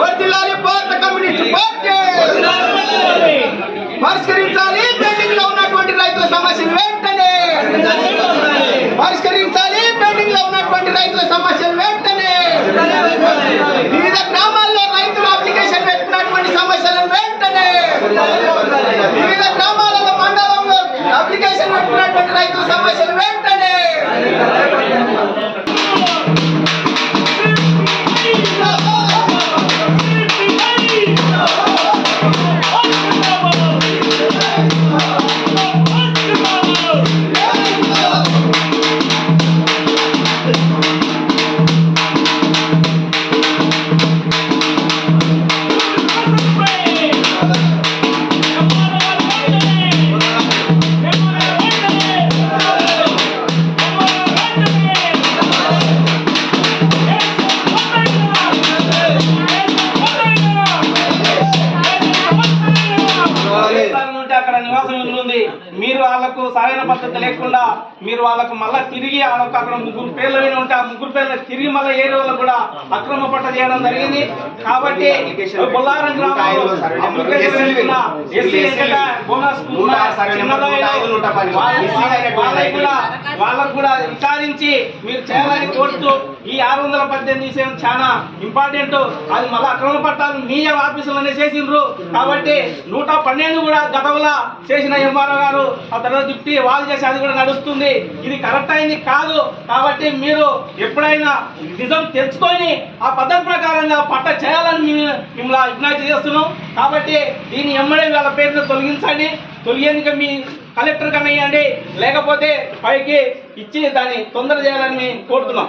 వర్ధిల్లాలి భారత communist party. పరిష్కరించాలి పెండింగ్ లో ఉన్నటువంటి రైతుల సమస్యలు వెంటనే. పరిష్కరించాలి పెండింగ్ లో ఉన్నటువంటి రైతుల సమస్యలు వెంటనే. వివిధ గ్రామాల్లో రైతులు అప్లికేషన్ పెట్టుకున్నటువంటి సమస్యలను వెంటనే. వివిధ గ్రామాలలో మండలంలో అప్లికేషన్ పెట్టుకున్నటువంటి రైతుల సమస్యలు వెంటనే. అక్కడ నివాసం ఉంటుంది. మీరు వాళ్ళకు సరైన పద్ధతి లేకుండా మీరు వాళ్ళకు మళ్ళా తిరిగి వాళ్ళకు అక్కడ 3 పేర్లు ఉంటే ఆ 3 పేర్లు తిరిగి మళ్ళీ ఏరియాలో కూడా అక్రమ పట్ట చేయడం జరిగింది. కాబట్టి బొల్లారం గ్రామంలో వాళ్ళకు కూడా విచారించి మీరు చేయాలని కోరుతూ ఈ 618 చాలా ఇంపార్టెంట్. అది మళ్ళీ అక్రమ పట్టాలు మీ ఆఫీసులోనే చేసిండ్రు. కాబట్టి 112 కూడా గతంలో చేసిన ఎంఆర్ఓ గారు ఆ తర్వాత దిప్టి వాళ్ళు చేసి అది కూడా నడుస్తుంది. ఇది కరెక్ట్ అయింది కాదు. కాబట్టి మీరు ఎప్పుడైనా నిజం తెలుసుకొని ఆ పద్ధతి ప్రకారంగా పట్ట చేయాలని మిమ్మల్ని విజ్ఞప్తి చేస్తున్నాం. కాబట్టి దీన్ని ఎమ్మడే వాళ్ళ పేరును తొలగించండి. తొలగేందుకు మీ కలెక్టర్ కన్నా ఇవ్వండి, లేకపోతే పైకి ఇచ్చి దాన్ని తొందర చేయాలని మేము కోరుతున్నాం.